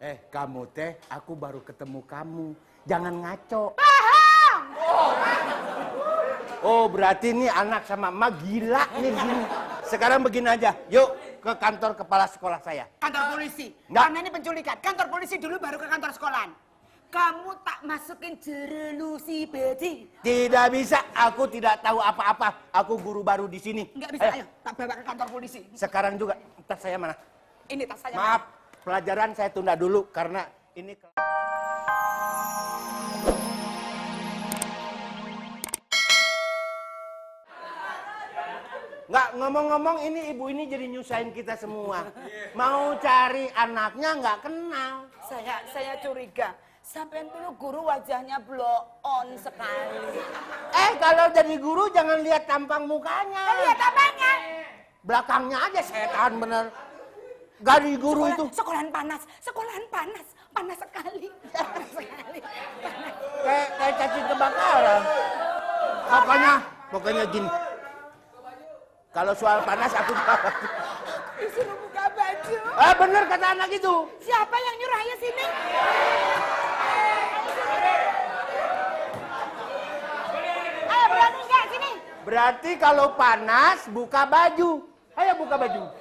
Kamu teh, aku baru ketemu kamu. Jangan ngaco. Paham! Oh, berarti ini anak sama emak gila nih gini. Sekarang begini aja, yuk ke kantor kepala sekolah saya. Kantor polisi? Nggak. Karena ini penculikan. Kantor polisi dulu baru ke kantor sekolahan. Kamu tak masukin jerelu si beci. Tidak bisa, aku tidak tahu apa-apa. Aku guru baru di sini. Enggak bisa, ayo tak bawa ke kantor polisi. Sekarang juga, tas saya mana? Ini tas saya. Maaf, pelajaran saya tunda dulu karena ini... Nggak, ngomong-ngomong ini ibu ini jadi nyusahin kita semua. Mau cari anaknya nggak kenal. Saya curiga. Sampai dulu guru wajahnya blow on sekali. Kalau jadi guru jangan lihat tampang mukanya. Lihat apanya? Belakangnya aja setan bener. Gari guru itu. Sekolahan panas panas sekali. Panas sekali. Kayak cacing kebakaran. Pokoknya gini. Kalau soal panas aku Disuruh buka baju. Bener kata anak itu. Siapa yang nyuruh ayo sini? Ayo berani nggak sini? Berarti kalau panas buka baju. Ayo buka baju.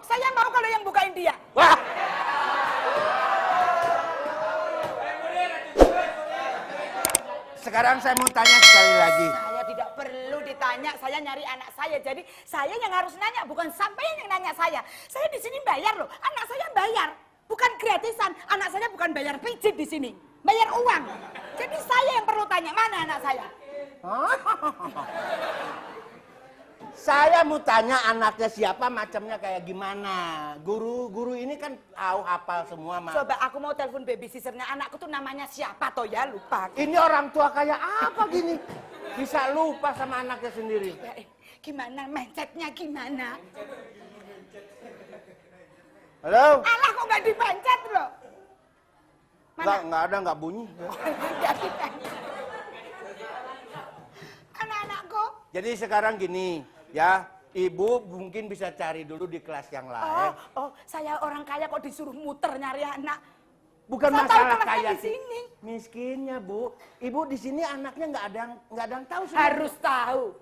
Saya mau kalau yang bukain dia. Wah. Sekarang saya mau tanya sekali lagi. Saya tidak perlu ditanya, saya nyari anak saya. Jadi saya yang harus nanya, bukan sampean yang nanya saya. Saya di sini bayar loh, anak saya bayar. Bukan gratisan, anak saya bukan bayar pijit di sini. Bayar uang. Jadi saya yang perlu tanya, mana anak saya? Saya mau tanya anaknya siapa, macamnya kayak gimana. Guru ini kan tahu hafal semua, Mak. Coba aku mau telepon babysitternya anakku tuh namanya siapa toh ya, lupa. Ini orang tua kayak apa gini? Bisa lupa sama anaknya sendiri. Gimana, mencetnya gimana? Halo? Alah kok nggak dipencet loh? Nggak ada, nggak bunyi. Nggak dipencet. Anak-anakku. Jadi sekarang gini, ya, ibu mungkin bisa cari dulu di kelas yang lain. Saya orang kaya kok disuruh muter nyari anak. Bukan Saya masalah tahu kaya di sini. Miskinnya, Bu. Ibu di sini anaknya nggak ada yang tahu. Harus tahu.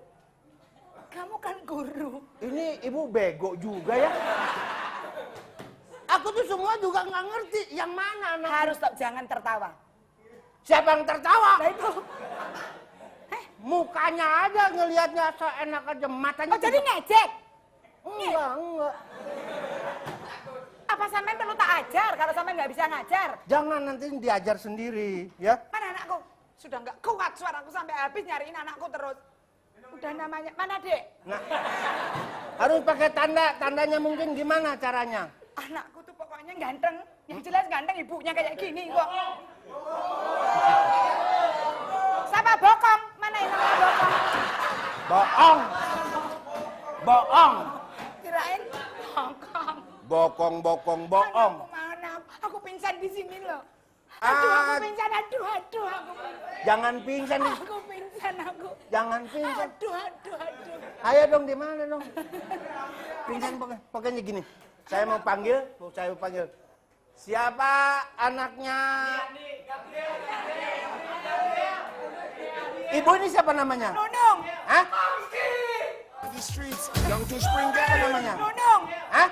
Kamu kan guru. Ini ibu bego juga ya. Aku tuh semua juga nggak ngerti yang mana anak. Harus tahu, jangan tertawa. Siapa yang tertawa? Nah itu. Mukanya aja ngelihatnya seenak aja, matanya. Oh jadi ngejek? Enggak. Apa sampean perlu tak ajar kalau sampean nggak bisa ngajar? Jangan nanti diajar sendiri, ya. Mana anakku? Sudah nggak kuat suaraku sampai habis nyariin anakku terus. Udah namanya, mana Dek? Nah, harus pakai tandanya mungkin gimana caranya? Anakku tuh pokoknya ganteng. Yang jelas ganteng, ibunya kayak gini kok. Sama bokong. Mana yang namanya bokong? Bohong. Kirain bokong. Bokong. Anakku mana? Aku pingsan di sini loh. Aku pingsan. Aduh, aku pingsan. Jangan pingsan. Aku pingsan, aku. Jangan pingsan. Aduh. Ayo dong, di mana dong? Pingsan pokoknya gini. Saya mau panggil. Siapa anaknya? Ibu ini siapa namanya? Nunung. Hah? The streets, young to spring Siapa down. namanya? Nunung. Hah?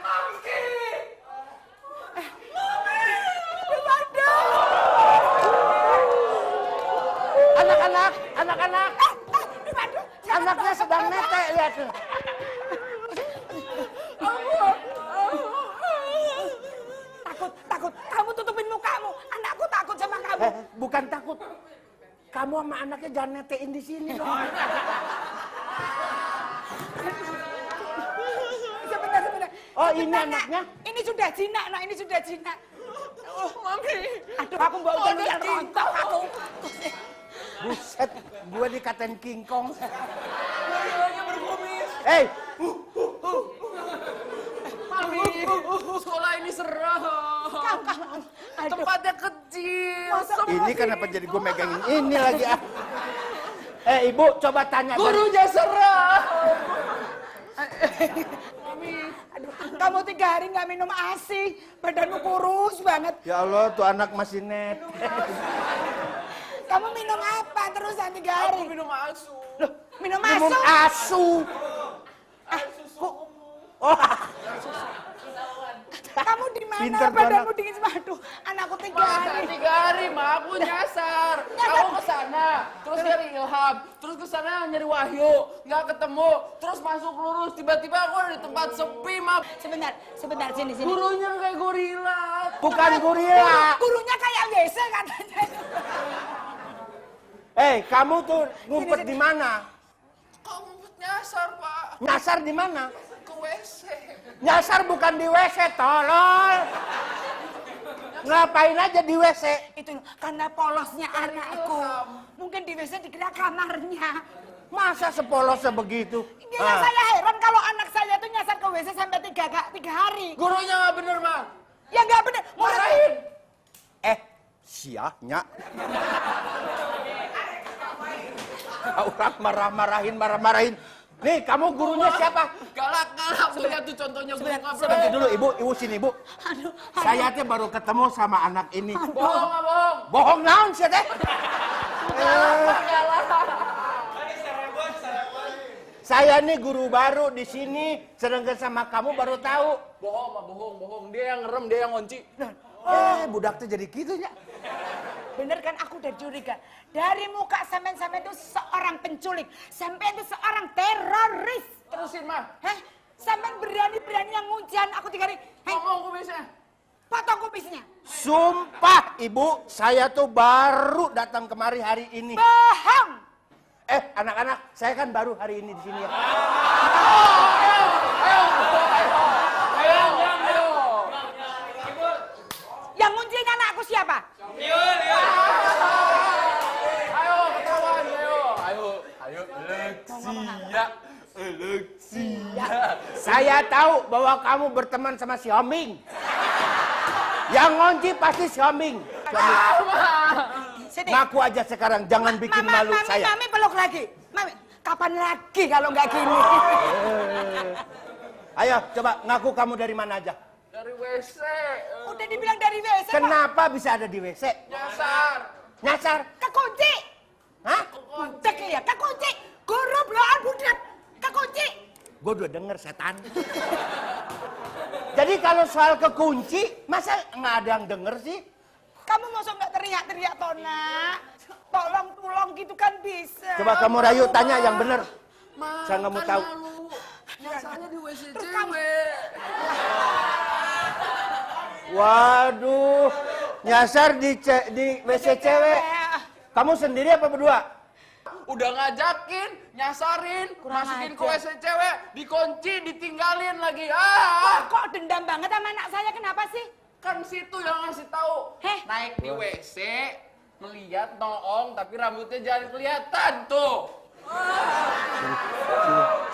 Anak-anak. Anaknya sedang netek, lihat. Takut. Kamu tutupin mukamu. Anakku takut sama kamu. Bukan takut. Kamu sama anaknya jangan netein di sini dong. Sebentar. Oh, ini anaknya? Ini sudah jinak, nak. Ini sudah jinak. Oh, Mami. Aduh, aku bawa udah rontok aku. Buset, gue dikatain King Kong. Warnanya berkumis. Hei, Mami, sekolah ini serem. Tempatnya kecil. ini kenapa jadi gue megangin ini lagi ah? Ibu, coba tanya. Gurunya serem. Mami. Aduh, kamu 3 hari nggak minum ASI, badanmu kurus banget. Ya Allah, tuh anak masih net. Kamu minum apa terusan 3 hari? Aku minum asu. Loh, minum Minum asu? asu. Oh, Kamu di mana? Pinter tuh Badanmu anak. dingin semua. Aduh, anakku 3 Masa hari. 3 hari, Ma, aku nyasar. Aku kesana, terus nyari Ilham, terus kesana nyari Wahyu, nggak ketemu, terus masuk lurus, tiba-tiba aku ada di tempat sepi, Ma. Sebentar, sini. Gurunya kayak gorila. bukan gorila. Gurunya kayak WC katanya. Kamu tuh ngumpet di mana? Kok ngumpet nyasar, Pak? Nyasar di mana? Ke WC. Nyasar bukan di WC, tolol. Ngapain aja di WC? Itu karena polosnya anakku. Mungkin di WC dikira kamarnya. Masa sepolos sebegitu? Gila, saya heran kalau anak saya tuh nyasar ke WC sampai 3 hari. Gurunya nggak bener, Ma. Ya nggak bener. Marahin. Sianya. Orang marah-marahin. Nih, kamu gurunya siapa? Galak. Lihat tuh contohnya guru nggak Sebentar bener. dulu, Ibu sini, Bu. Aduh, Saya teh baru ketemu sama anak ini. Bohong nggak bohong? Bohong naon sih teh? Galak. Saya nih guru baru di sini, sedangkan sama kamu baru tahu. Bohong, Ma, bohong. Dia yang ngerem, dia yang ngunci. Budak tuh jadi gitu ya. bener kan aku udah curiga. Dari muka sampean itu seorang penculik. Sampean itu seorang teroris. Terusin, Ma. Heh, sampean berani yang nguncian aku 3 hari. Hei, Ngomong kumisnya. potong kumisnya. Sumpah, Ibu, saya tuh baru datang kemari hari ini. Bohong. Anak-anak, saya kan baru hari ini di sini ya. Ayo. Yang ngunciin anakku siapa? Ayo, ketahuan, ayo. Alexia. Saya tahu bahwa kamu berteman sama si Homing. Yang ngunci pasti si Homing. Sini. Ngaku aja sekarang, jangan bikin malu saya. Mami peluk lagi. Mami, kapan lagi kalau nggak gini? Ayo, coba ngaku kamu dari mana aja. Dari WC. Udah dibilang dari WC, Pak. Kenapa bisa ada di WC? Nyasar. Nyasar? Kekunci. Hah? Budak ya, kekunci. Guru bloan budak. Kekunci. Gue udah denger setan. Jadi kalau soal kekunci, masa nggak ada yang denger sih? Kamu masuk nggak teriak-teriak, Tona? Tolong gitu kan bisa. Coba kamu rayu tanya yang bener. Ma, Saya nggak mau tahu. Nyasarnya di WC Terus cewek. Waduh, nyasar di WC cewek. Kamu sendiri apa berdua? Udah ngajakin, nyasarin, masukin ke WC cewek, dikunci, ditinggalin lagi. Kok dendam banget sama anak saya? Kenapa sih? Kan situ yang ngasih tahu. Heh. Naik di WC, ngeliat noong, tapi rambutnya jangan kelihatan tuh.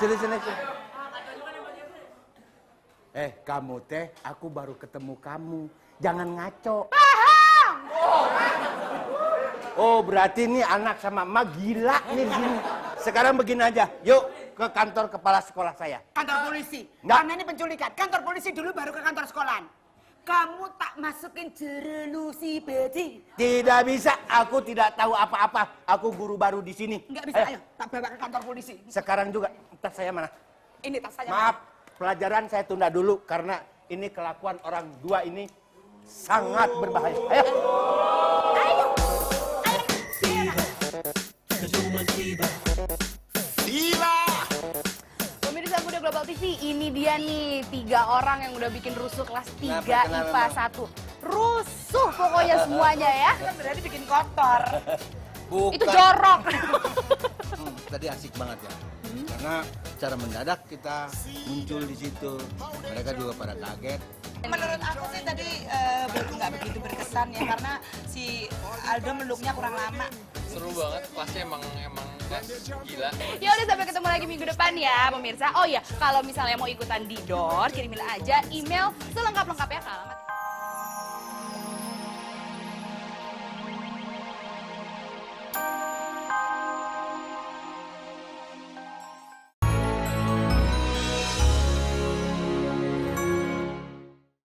Sini. Kamu teh, aku baru ketemu kamu. Jangan ngaco. Paham. Oh, berarti ini anak sama emak gila nih di sini. Sekarang begini aja, yuk ke kantor kepala sekolah saya. Kantor polisi. Nggak. Karena ini penculikan. Kantor polisi dulu baru ke kantor sekolahan. Kamu tak masukin jerelu si beci. Tidak bisa, aku tidak tahu apa-apa. Aku guru baru di sini. Nggak bisa, ayo. Tak bawa ke kantor polisi. Sekarang juga, tas saya mana? Ini tas saya. Maaf, pelajaran saya tunda dulu karena ini kelakuan orang dua ini sangat berbahaya. Ayo. Ayo. Pemirsa Muda Global TV, ini dia nih 3 orang yang udah bikin rusuh kelas 3 Kenapa, IPA 1. Rusuh pokoknya semuanya ya. Berarti bikin kotor. Itu jorok. Tadi asik banget ya. Karena secara mendadak kita muncul di situ. Mereka juga pada kaget. Menurut aku sih tadi nggak begitu berkesan ya karena si Aldo meluknya kurang lama. Seru banget, kelasnya emang kelas gila. Ya udah, sampai ketemu lagi minggu depan ya pemirsa. Oh ya, kalau misalnya mau ikutan di DOR, kirimin aja email selengkap-lengkapnya ke alamat